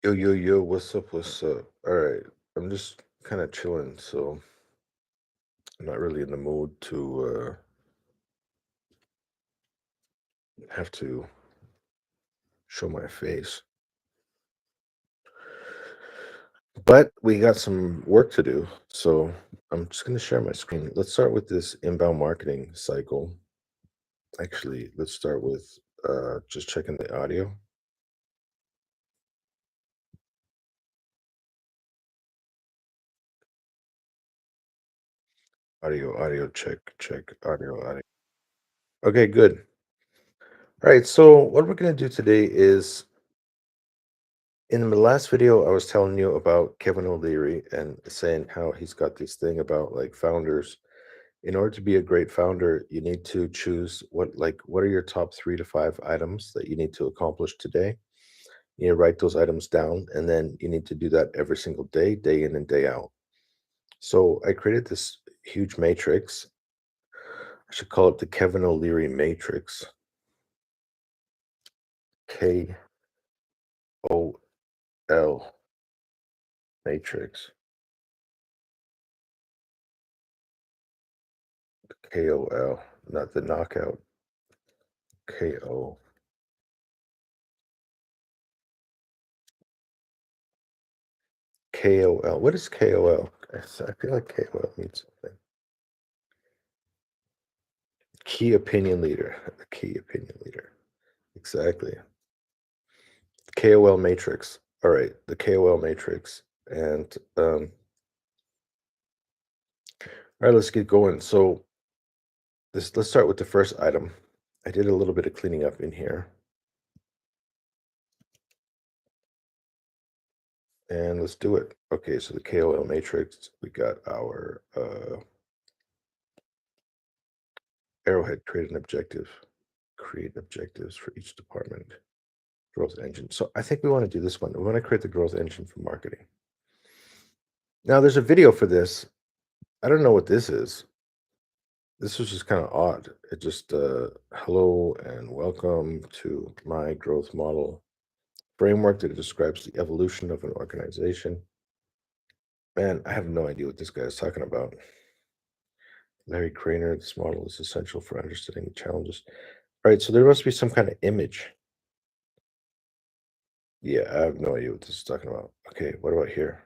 Yo, yo, yo, what's up? What's up? All right. I'm just kind of chilling, so I'm not really in the mood to have to show my face. But we got some work to do, so I'm just going to share my screen. Let's start with this inbound marketing cycle. Actually, let's start with just checking the audio. Audio, check, audio. Okay, good. All right, so what we're going to do today is in the last video, I was telling you about Kevin O'Leary and saying how he's got this thing about like founders. In order to be a great founder, you need to choose what are your top 3 to 5 items that you need to accomplish today. You need to write those items down, and then you need to do that every single day, day in and day out. So I created this huge matrix. I should call it the Kevin O'Leary matrix. K O L matrix. KOL, not the knockout. KO. KOL. What is KOL? I feel like KOL means something. Key opinion leader. Key opinion leader. Exactly. KOL matrix. All right, the KOL matrix. And all right, let's get going. So let's start with the first item. I did a little bit of cleaning up in here. And let's do it. Okay, so the KOL matrix, we got our Arrowhead, create an objective, create objectives for each department. Growth engine. So I think we want to do this one. We want to create the growth engine for marketing. Now there's a video for this. I don't know what this is. This was just kind of odd. It just hello and welcome to my growth model framework that describes the evolution of an organization. Man, I have no idea what this guy is talking about. Larry Craner, this model is essential for understanding the challenges. All right, so there must be some kind of image. Yeah, I have no idea what this is talking about. Okay, what about here?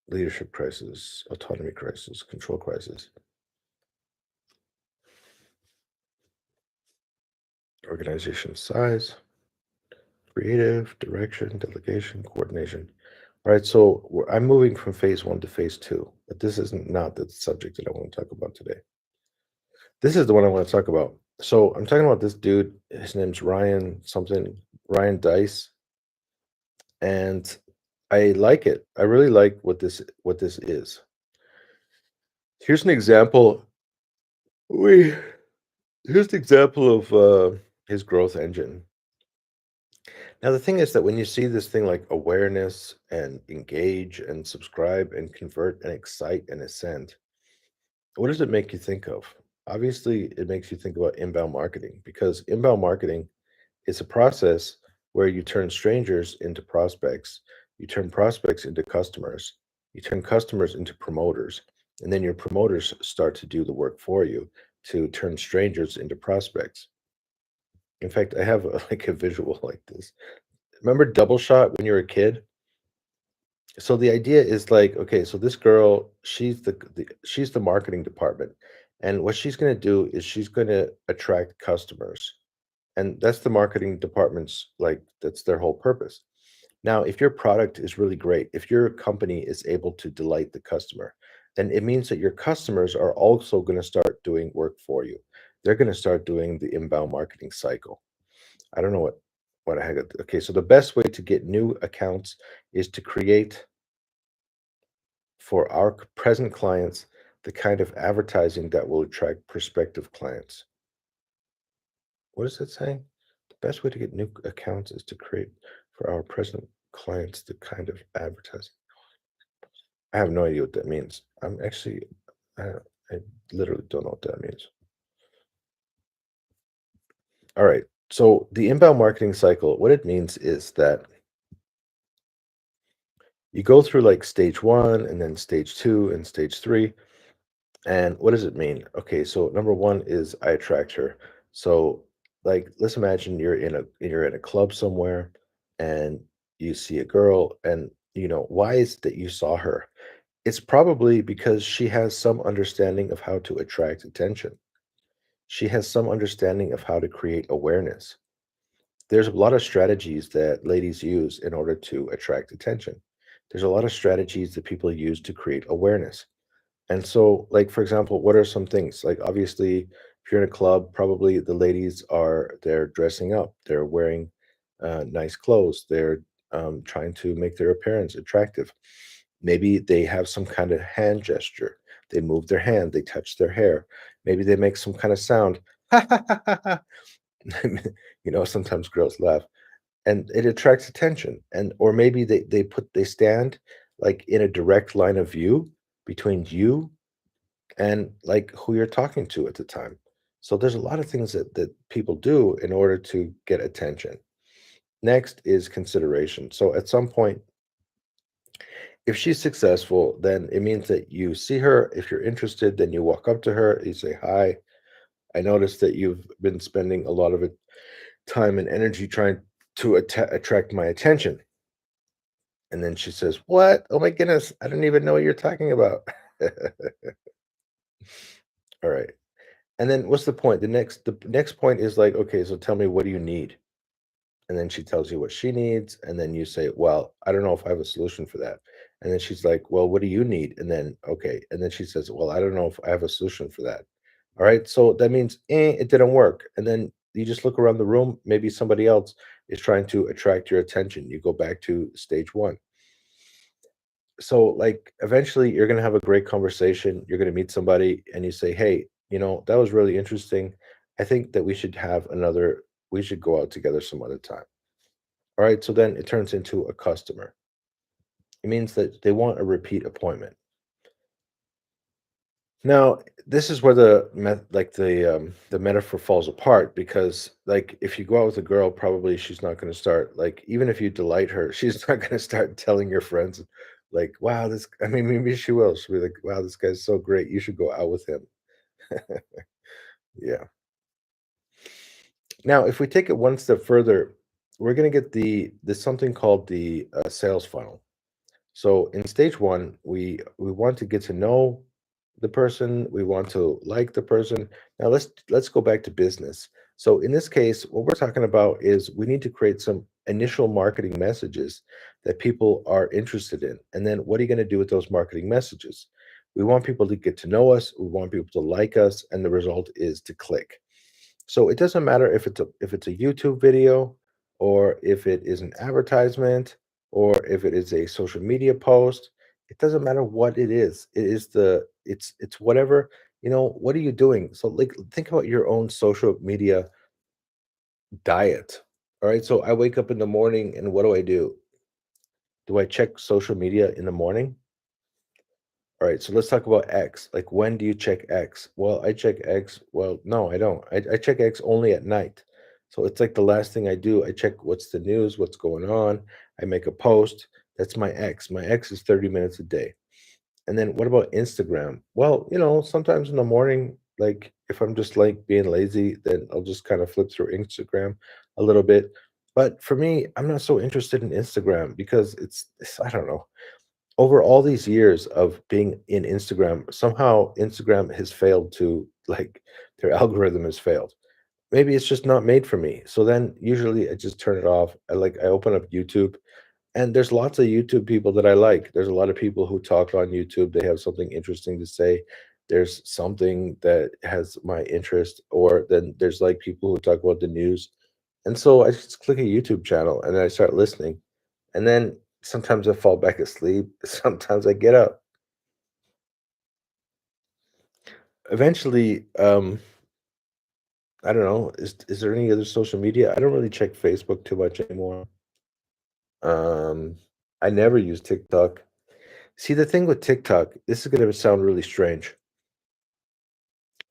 Leadership crisis, autonomy crisis, control crisis, organization size, creative, direction, delegation, coordination. All right, so I'm moving from phase one to phase two, but this isn't not the subject that I want to talk about today. This is the one I want to talk about. So I'm talking about this dude. His name's Ryan something, Ryan Dice, and I like it. I really like what this is. Here's an example. We Here's the example of his growth engine. Now, the thing is that when you see this thing like awareness and engage and subscribe and convert and excite and ascend, what does it make you think of? Obviously, it makes you think about inbound marketing because inbound marketing is a process where you turn strangers into prospects, you turn prospects into customers, you turn customers into promoters, and then your promoters start to do the work for you to turn strangers into prospects. In fact, I have like a visual like this. Remember double shot when you were a kid? So the idea is like, okay, so this girl, she's the marketing department. And what she's going to do is she's going to attract customers. And that's the marketing department's like that's their whole purpose. Now, if your product is really great, if your company is able to delight the customer, then it means that your customers are also going to start doing work for you. They're going to start doing the inbound marketing cycle. I don't know what I had. Okay, so the best way to get new accounts is to create for our present clients the kind of advertising that will attract prospective clients. What is it saying? The best way to get new accounts is to create for our present clients the kind of advertising. I have no idea what that means. I'm actually, I, I literally don't know what that means. All right. So the inbound marketing cycle, what it means is that you go through like stage one and then stage two and stage three. And what does it mean? Okay, so number one is I attract her. So like let's imagine you're in a club somewhere and you see a girl and why is it that you saw her? It's probably because she has some understanding of how to attract attention. She has some understanding of how to create awareness. There's a lot of strategies that ladies use in order to attract attention. There's a lot of strategies that people use to create awareness. And so, like, for example, what are some things? Like, obviously, if you're in a club, probably the ladies they're dressing up, they're wearing nice clothes, they're trying to make their appearance attractive. Maybe they have some kind of hand gesture. They move their hand, they touch their hair. Maybe they make some kind of sound. Sometimes girls laugh and it attracts attention. And or maybe they stand like in a direct line of view between you and like who you're talking to at the time. So there's a lot of things that people do in order to get attention. Next is consideration. So at some point, if she's successful, then it means that you see her. If you're interested, then you walk up to her, you say, "Hi, I noticed that you've been spending a lot of time and energy trying to attract my attention." And then she says, "What? Oh my goodness, I don't even know what you're talking about." All right. And then what's the point? The next point is like, okay, so tell me what do you need? And then she tells you what she needs, and then you say, "Well, I don't know if I have a solution for that." And then she's like, "Well, what do you need?" And then okay, and then she says, "Well, I don't know if I have a solution for that." All right, so that means it didn't work. And then you just look around the room. Maybe somebody else is trying to attract your attention. You go back to stage one. So like eventually you're going to have a great conversation, you're going to meet somebody and you say, "Hey, that was really interesting. I think that we should go out together some other time." All right, so then it turns into a customer. It means that they want a repeat appointment. Now this is where the metaphor falls apart, because like if you go out with a girl, probably she's not going to start, like, even if you delight her, she's not going to start telling your friends like, "Wow, this," I mean, maybe she will. She'll be like, "Wow, this guy's so great, you should go out with him." Yeah. Now if we take it one step further, we're going to get there's something called the sales funnel. So in stage one, we want to get to know the person, we want to like the person. Now let's go back to business. So in this case, what we're talking about is we need to create some initial marketing messages that people are interested in. And then what are you going to do with those marketing messages? We want people to get to know us, we want people to like us, and the result is to click. So it doesn't matter if it's a YouTube video, or if it is an advertisement, or if it is a social media post. It doesn't matter what it is. It's whatever, what are you doing? So like think about your own social media diet. All right. So I wake up in the morning and what do I do? Do I check social media in the morning? All right, so let's talk about X. Like, when do you check X? Well, I check X. Well, no, I don't. I check X only at night. So it's like the last thing I do. I check what's the news, what's going on. I make a post. That's my X. My X is 30 minutes a day. And then what about Instagram? Well, sometimes in the morning, like if I'm just like being lazy, then I'll just kind of flip through Instagram a little bit. But for me, I'm not so interested in Instagram because I don't know, over all these years of being in Instagram, somehow Instagram has failed to, like, their algorithm has failed. Maybe it's just not made for me. So then usually I just turn it off. I open up YouTube, and there's lots of YouTube people that I like. There's a lot of people who talk on YouTube. They have something interesting to say. There's something that has my interest, or then there's like people who talk about the news. And so I just click a YouTube channel and I start listening. And then sometimes I fall back asleep. Sometimes I get up. Eventually, I don't know. Is there any other social media? I don't really check Facebook too much anymore. Um, I never use TikTok. See, the thing with TikTok, this is going to sound really strange,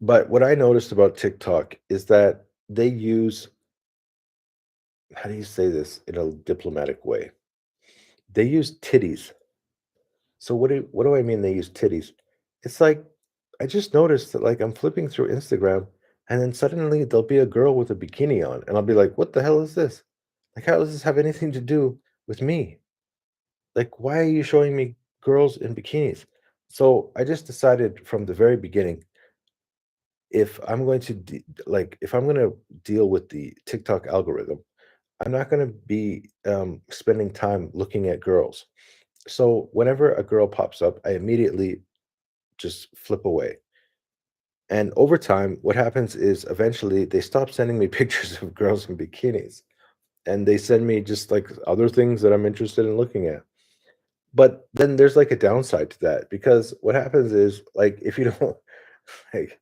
but what I noticed about TikTok is that they use how do you say this in a diplomatic way? They use titties. So what do I mean they use titties? It's like I just noticed that like I'm flipping through Instagram and then suddenly there'll be a girl with a bikini on and I'll be like, "What the hell is this? Like how does this have anything to do with me? Like why are you showing me girls in bikinis?" So I just decided from the very beginning if I'm going to if I'm going to deal with the TikTok algorithm, I'm not going to be spending time looking at girls. So whenever a girl pops up, I immediately just flip away. And over time, what happens is eventually they stop sending me pictures of girls in bikinis and they send me just like other things that I'm interested in looking at. But then there's like a downside to that because what happens is like if you don't like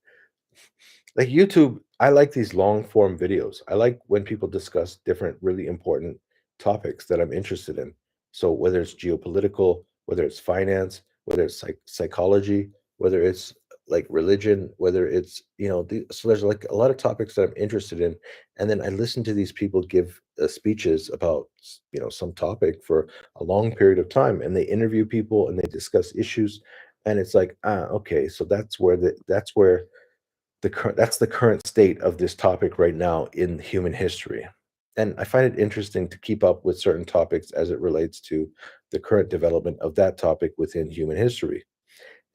like YouTube, I like these long form videos. I like when people discuss different really important topics that I'm interested in. So whether it's geopolitical, whether it's finance, whether it's psychology, whether it's like religion, whether it's so there's like a lot of topics that I'm interested in, and then I listen to these people give speeches about some topic for a long period of time, and they interview people and they discuss issues, and it's like okay, so that's where that's the current state of this topic right now in human history. And I find it interesting to keep up with certain topics as it relates to the current development of that topic within human history.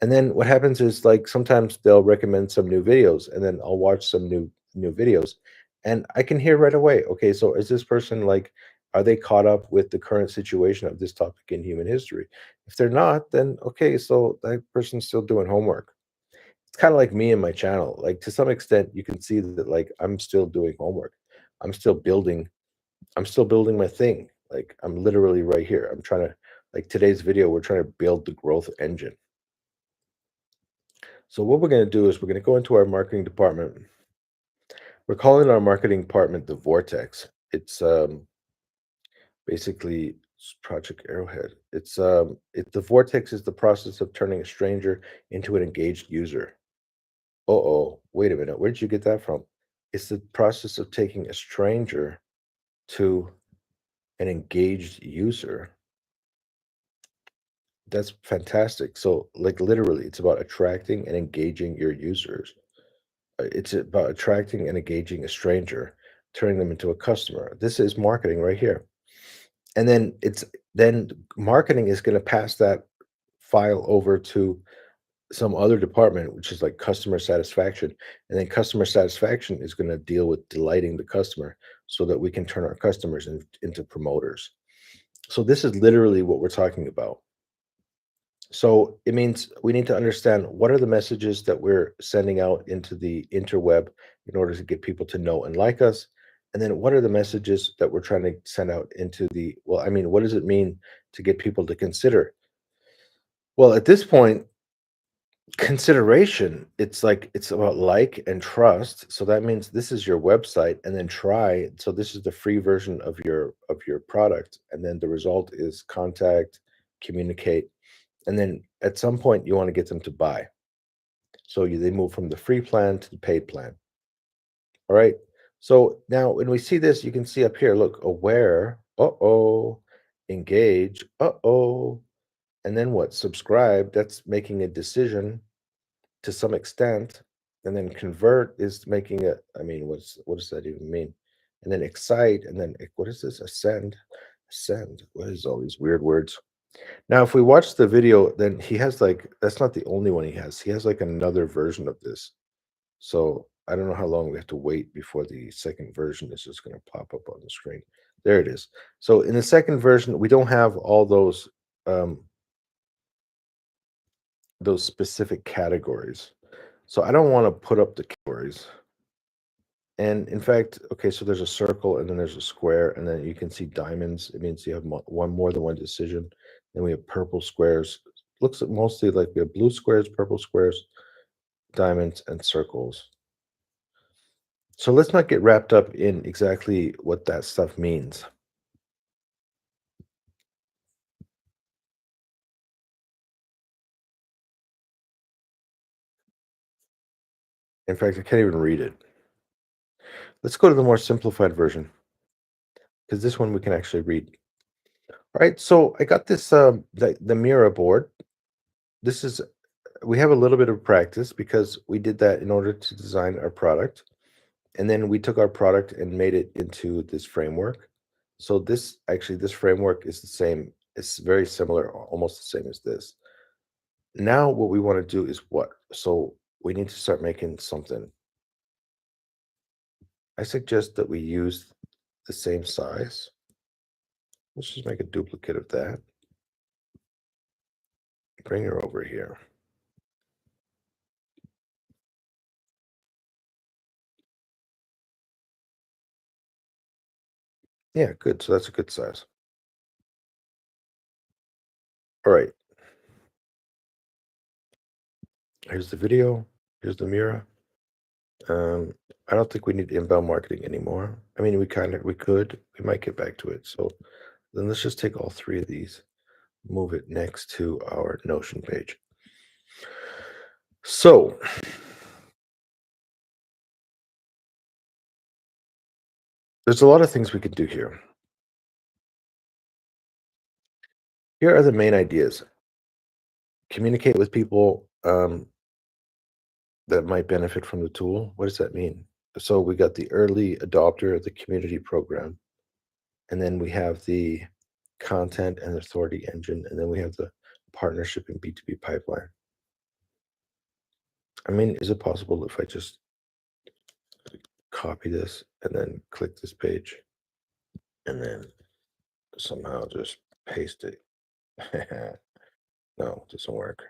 And then what happens is like sometimes they'll recommend some new videos and then I'll watch some new videos and I can hear right away, okay, so is this person like are they caught up with the current situation of this topic in human history? If they're not, then okay, so that person's still doing homework. It's kinda like me and my channel, like, to some extent, you can see that, like, I'm still doing homework. I'm still building I'm still building my thing, like, I'm literally right here. I'm trying to like, today's video, we're trying to build the growth engine. So what we're gonna do is we're gonna go into our marketing department. We're calling our marketing department the Vortex. It's, basically Project Arrowhead. The Vortex is the process of turning a stranger into an engaged user. Uh-oh, wait a minute, where did you get that from? It's the process of taking a stranger to an engaged user. That's fantastic. So, like, literally, it's about attracting and engaging your users. It's about attracting and engaging a stranger, turning them into a customer. This is marketing right here. And then marketing is going to pass that file over to some other department, which is like customer satisfaction. And then customer satisfaction is going to deal with delighting the customer so that we can turn our customers into promoters. So this is literally what we're talking about. So it means we need to understand what are the messages that we're sending out into the interweb in order to get people to know and like us. And then what are the messages that we're trying to send out into well, I mean, what does it mean to get people to consider? Well, at this point, consideration, it's like it's about like and trust. So that means this is your website and then try. So this is the free version of your product. And then the result is contact, communicate, and then at some point you want to get them to buy. So they move from the free plan to the paid plan. All right. So now when we see this, you can see up here, look, aware, uh-oh, engage, uh-oh, and then what? Subscribe, that's making a decision to some extent, and then convert is making a I mean, what does that even mean? And then excite, and then what is this? Ascend. What is all these weird words? Now, if we watch the video, then he has like that's not the only one he has. He has like another version of this. So I don't know how long we have to wait before the second version is just going to pop up on the screen. There it is. So in the second version, we don't have all um, those specific categories. So I don't want to put up the categories. And in fact, okay, so there's a circle and then there's a square, and then you can see diamonds. It means you have one more than one decision. Then we have purple squares. Looks mostly like we have blue squares, purple squares, diamonds, and circles. So let's not get wrapped up in exactly what that stuff means. In fact, I can't even read it. Let's go to the more simplified version. because this one we can actually read. All right, so I got this the Mira board. This is we have a little bit of practice because we did that in order to design our product. And then we took our product and made it into this framework. So this framework is the same. It's very similar, almost the same as this. Now what we want to do is what? So we need to start making something. I suggest that we use the same size. Let's just make a duplicate of that. Bring her over here. Yeah, good. So that's a good size. All right. Here's the video. Here's the Mira. Um, I don't think we need inbound marketing anymore. I mean, we could, we might get back to it. So then let's just take all three of these, move it next to our Notion page. So there's a lot of things we could do here. Here are the main ideas. Communicate with people that might benefit from the tool. What does that mean? So we got the early adopter, the community program, and then we have the content and authority engine, and then we have the partnership and B2B pipeline. I mean, is it possible if I just copy this and then click this page and then somehow just paste it? No, it doesn't work.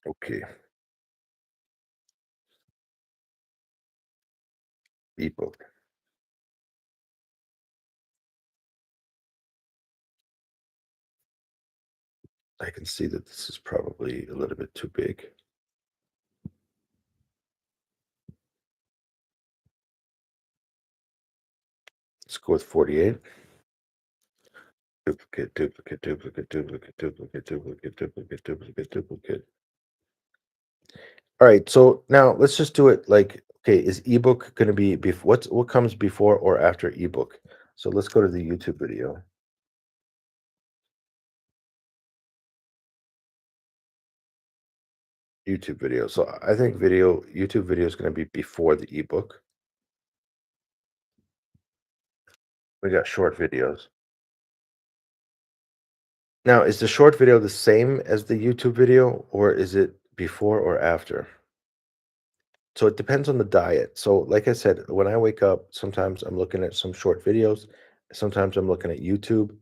Okay, ebook. I can see that this is probably a little bit too big. Let's go with 48. Duplicate, duplicate, duplicate, duplicate, duplicate, duplicate, duplicate, duplicate, duplicate. All right, so now let's just do it like, okay, is ebook going to be before what comes before or after ebook? So let's go to the YouTube video. YouTube video. So I think YouTube video is going to be before the ebook. We got short videos. Now, is the short video the same as the YouTube video or is it before or after? So it depends on the diet. So like I said, when I wake up, sometimes I'm looking at some short videos, sometimes I'm looking at YouTube.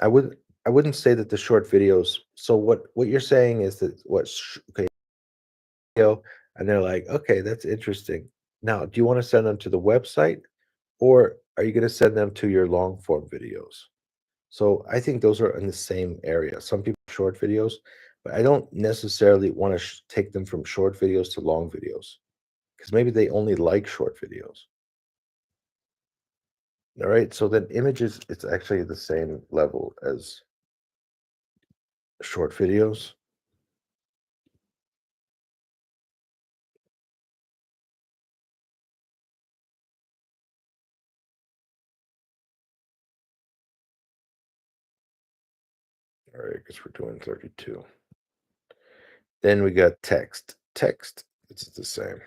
I would I wouldn't say that the short videos. So what you're saying is that okay, video, and they're like, okay, that's interesting. Now, do you want to send them to the website or are you going to send them to your long form videos? So I think those are in the same area. Some people short videos, but I don't necessarily want to take them from short videos to long videos because maybe they only like short videos. All right. So then images, it's actually the same level as short videos. All right, because we're doing 32. Then we got text. Text, it's the same.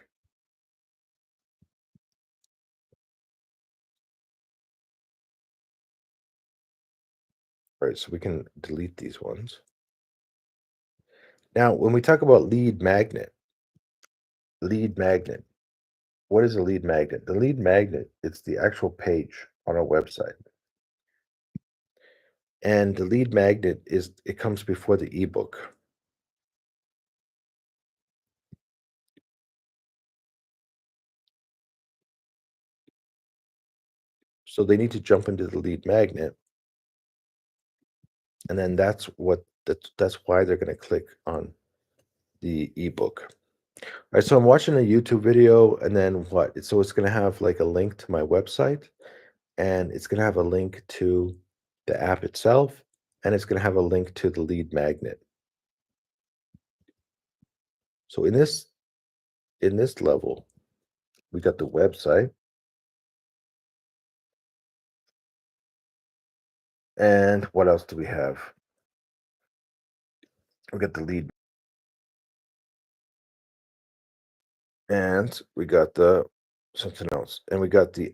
All right, so we can delete these ones. Now, when we talk about lead magnet, what is a lead magnet? The lead magnet, it's the actual page on our website. And the lead magnet it comes before the ebook. So they need to jump into the lead magnet, and then that's why they're going to click on the ebook. All right, so I'm watching a YouTube video, and then what? So it's going to have like a link to my website, and it's going to have a link to the app itself, and it's going to have a link to the lead magnet. So in this level, We got the website. And what else do we have? We got the lead, and we got the something else, and we got the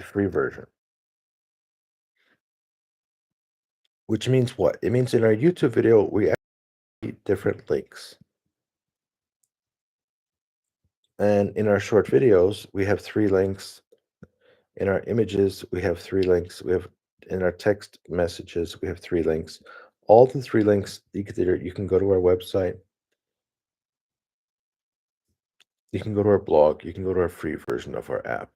free version. Which means what? It means in our YouTube video we add different links, and in our short videos we have 3 links. In our images we have 3 links. We have in our text messages we have 3 links. All the 3 links you can go to our website. You can go to our blog. You can go to our free version of our app.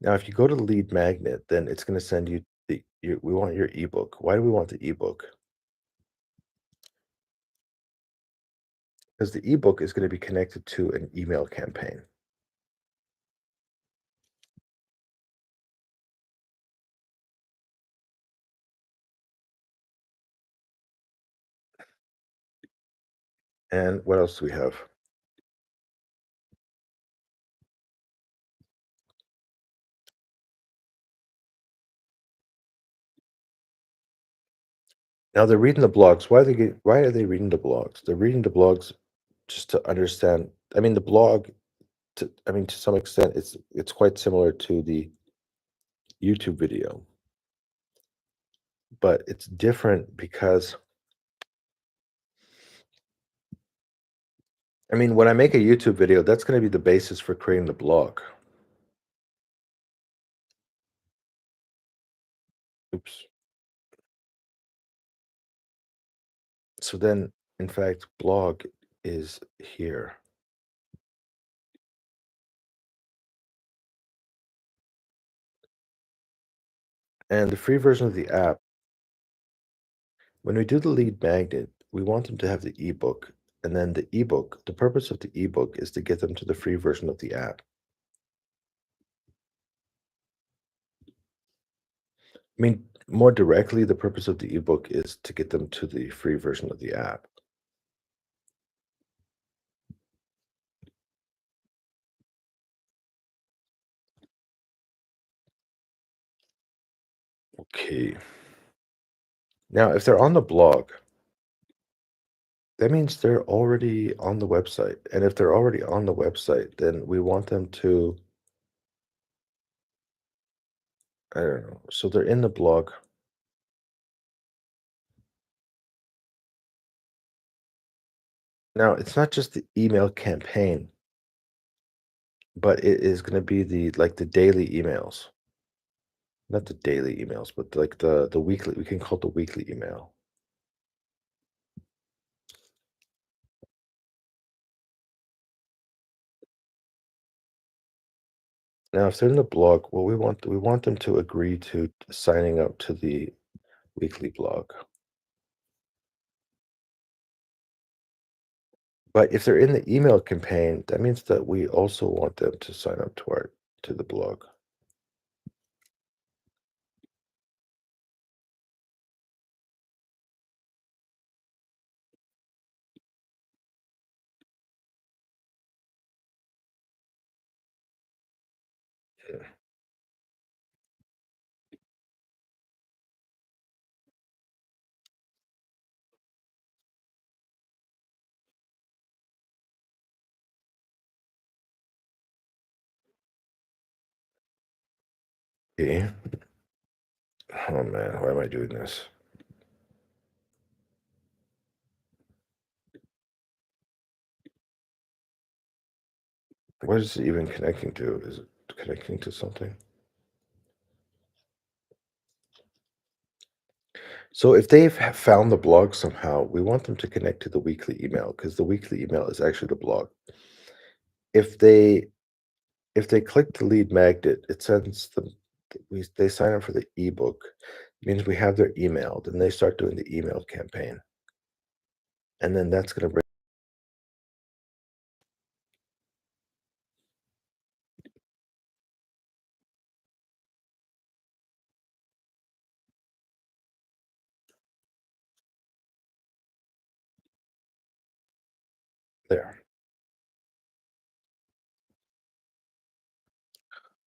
Now, if you go to the lead magnet, then it's going to send you we want your ebook. Why do we want the ebook? Because the ebook is going to be connected to an email campaign. And what else do we have? Now they're reading the blogs. Why are they reading the blogs? They're reading the blogs just to understand. I mean, the blog, to some extent, it's quite similar to the YouTube video, but it's different because when I make a YouTube video, that's going to be the basis for creating the blog. Oops. So then, in fact, blog is here. And the free version of the app, when we do the lead magnet, we want them to have the ebook. And then the purpose of the ebook is to get them to the free version of the app. More directly, the purpose of the ebook is to get them to the free version of the app. Okay. Now, if they're on the blog, that means they're already on the website. And if they're already on the website, then we want them to, I don't know. So they're in the blog. Now, it's not just the email campaign, but it is going to be the daily emails. Not the daily emails, but like the weekly, we can call it the weekly email. Now, if they're in the blog, well, we want them to agree to signing up to the weekly blog. But if they're in the email campaign, that means that we also want them to sign up to the blog. Okay. Oh man, why am I doing this? What is it even connecting to? Is it connecting to something? So if they've found the blog somehow, we want them to connect to the weekly email because the weekly email is actually the blog. If they click the lead magnet, it sends them. They sign up for the ebook. It means we have their email. Then they start doing the email campaign, and then that's going to bring. There.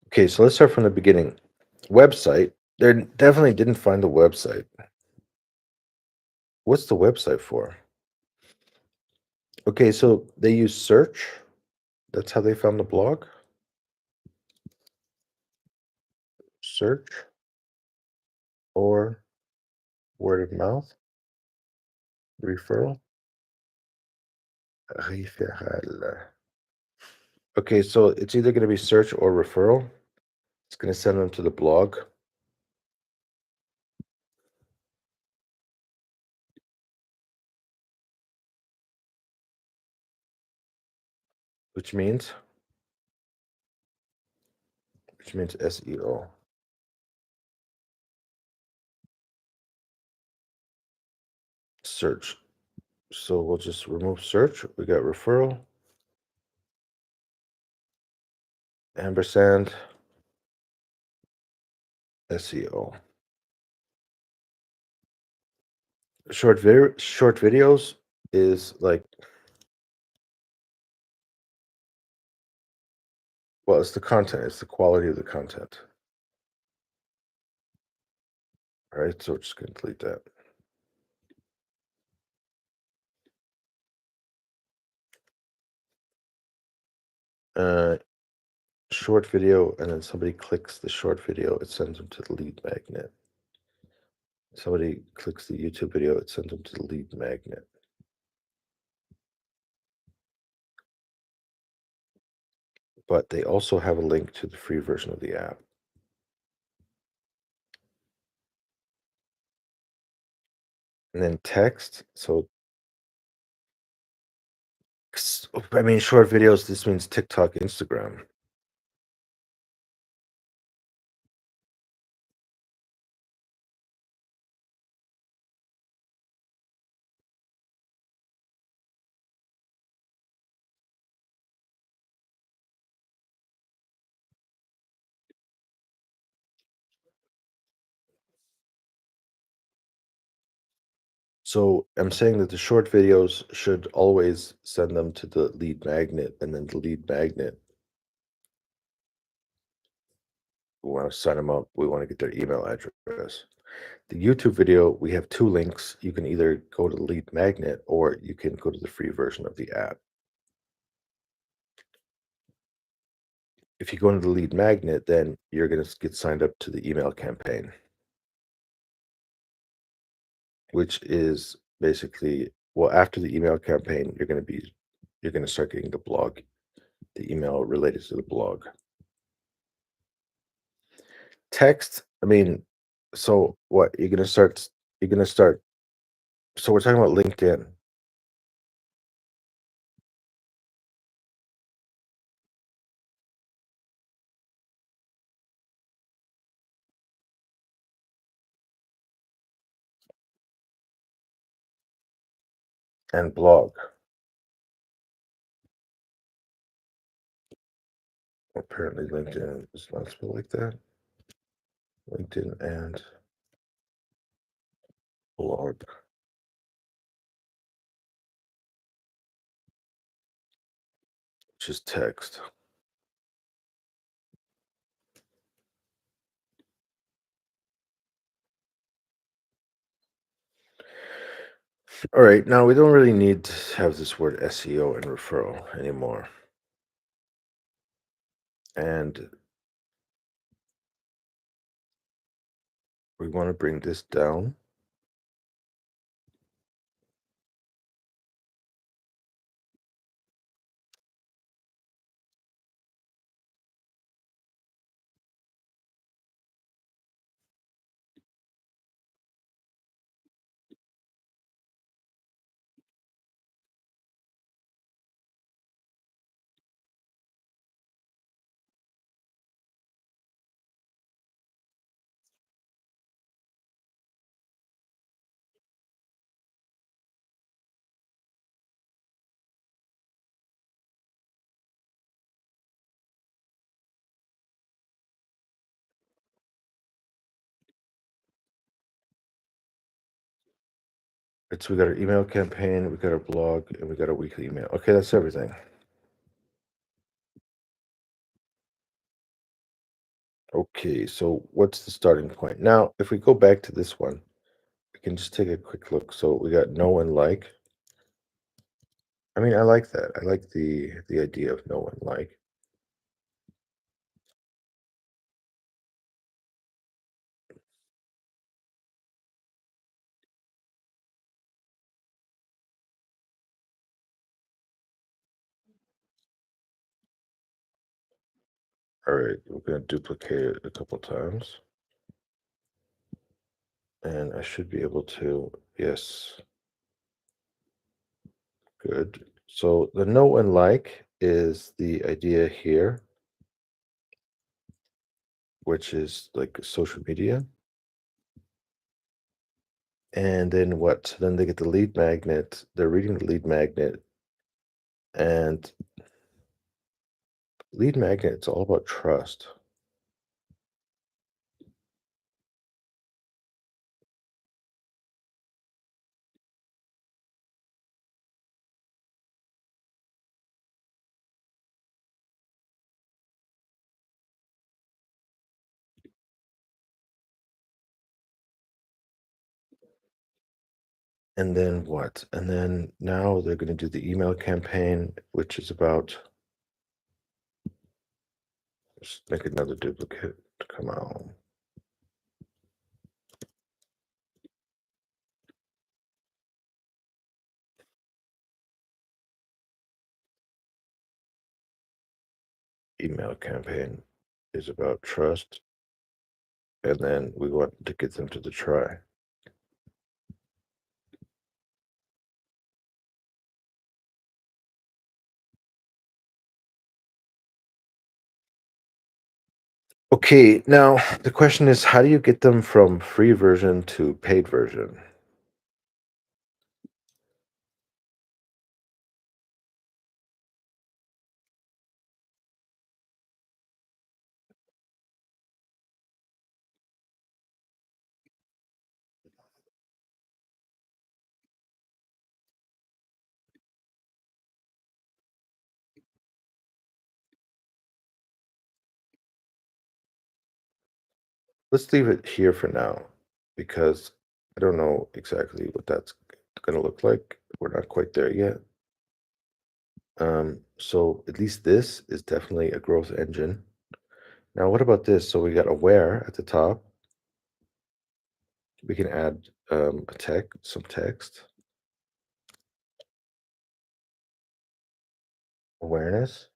Okay, so let's start from the beginning. Website. They definitely didn't find the website. What's the website for? Okay, so they use search. That's how they found the blog. Search or word of mouth, referral, referral. Okay, so it's either going to be search or referral. It's going to send them to the blog, which means SEO. Search. So we'll just remove search. We got referral, ampersand, SEO. Short videos is like, well, it's the content, it's the quality of the content. All right, so we're just gonna delete that. Short video, and then somebody clicks the short video, it sends them to the lead magnet. Somebody clicks the YouTube video, it sends them to the lead magnet. But they also have a link to the free version of the app. And then text. So, I mean, short videos, this means TikTok, Instagram. So I'm saying that the short videos should always send them to the lead magnet, and then the lead magnet, we want to sign them up. We want to get their email address. The YouTube video, we have two links. You can either go to the lead magnet or you can go to the free version of the app. If you go into the lead magnet, then you're going to get signed up to the email campaign, which is basically, well, after the email campaign, you're going to start getting the email related to the blog. Text, I mean, so what you're going to start, so we're talking about LinkedIn. And blog. Apparently LinkedIn is not spelled like that. LinkedIn and blog, which is text. All right, now we don't really need to have this word SEO and referral anymore. And we want to bring this down. Right, so we got our email campaign, we got our blog, and we got our weekly email. Okay, that's everything. Okay, so what's the starting point? Now, if we go back to this one, we can just take a quick look. So we got know and like. I mean, I like that. I like the idea of know and like. All right, we're gonna duplicate it a couple times, and I should be able to. Yes, good. So the know and like is the idea here, which is like social media. And then what? So then they get the lead magnet. They're reading the lead magnet, and lead magnet, it's all about trust. And then what? And then now they're going to do the email campaign, which is about, just make another duplicate. Come on. Email campaign is about trust. And then we want to get them to the try. Okay, now the question is, how do you get them from free version to paid version? Let's leave it here for now because I don't know exactly what that's going to look like. We're not quite there yet. So at least this is definitely a growth engine. Now, what about this? So we got aware at the top. We can add some text, awareness.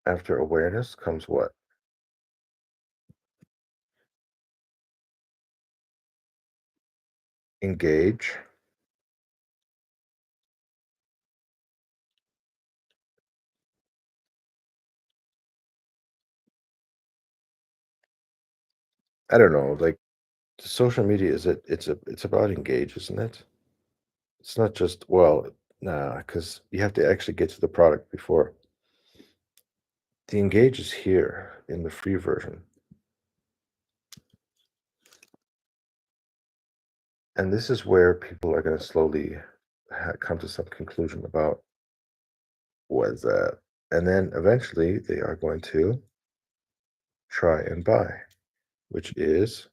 After awareness comes what? Engage. I don't know. Like social media is it's about engage, isn't it? It's not just well, nah, because you have to actually get to the product before. The engage is here in the free version. And this is where people are going to slowly come to some conclusion about what is that. And then eventually they are going to try and buy, which is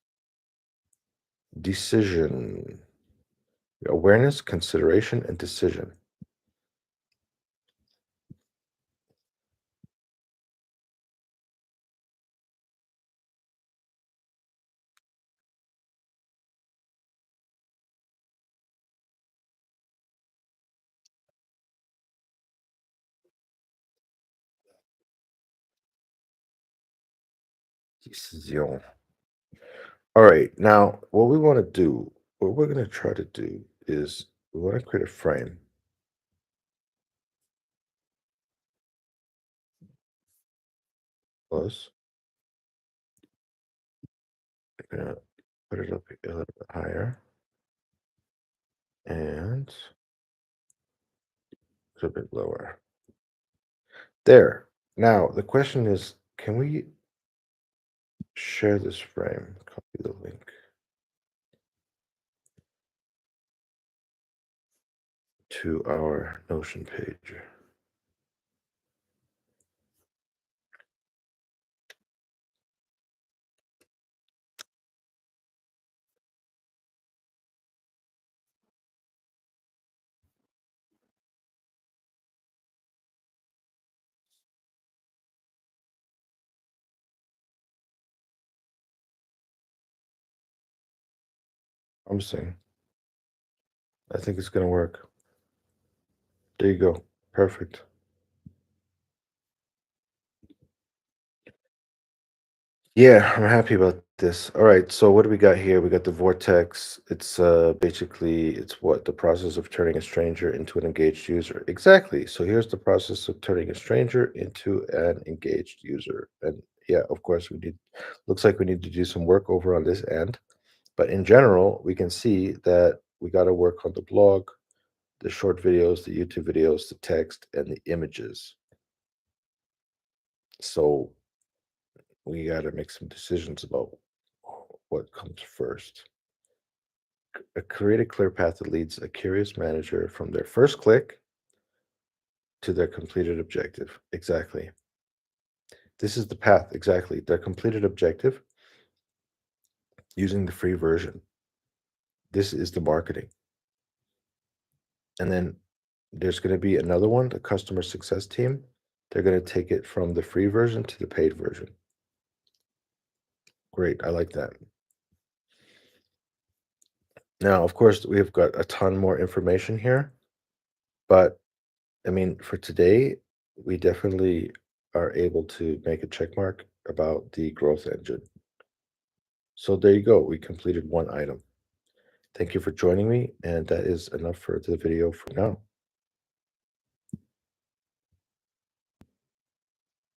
decision, awareness, consideration, and decision. Decision. All right. Now, what we want to do, what we're going to try to do is we want to create a frame. Plus, we're going to put it up a little bit higher and a little bit lower. There. Now, the question is, can we share this frame? Copy the link. to our Notion page. I'm saying, I think it's going to work. There you go. Perfect. Yeah, I'm happy about this. All right, so what do we got here? We got the Vortex. It's basically it's what the process of turning a stranger into an engaged user. Exactly. So here's the process of turning a stranger into an engaged user. And yeah, of course we need looks like we need to do some work over on this end. But in general, we can see that we got to work on the blog, the short videos, the YouTube videos, the text, and the images. So we got to make some decisions about what comes first. Create a clear path that leads a curious manager from their first click to their completed objective. Exactly. This is the path. Exactly. Their completed objective using the free version. This is the marketing. And then there's going to be another one, the customer success team. They're going to take it from the free version to the paid version. Great. I like that. Now, of course, we've got a ton more information here, but I mean, for today, we definitely are able to make a check mark about the growth engine. So there you go. We completed one item. Thank you for joining me, and that is enough for the video for now.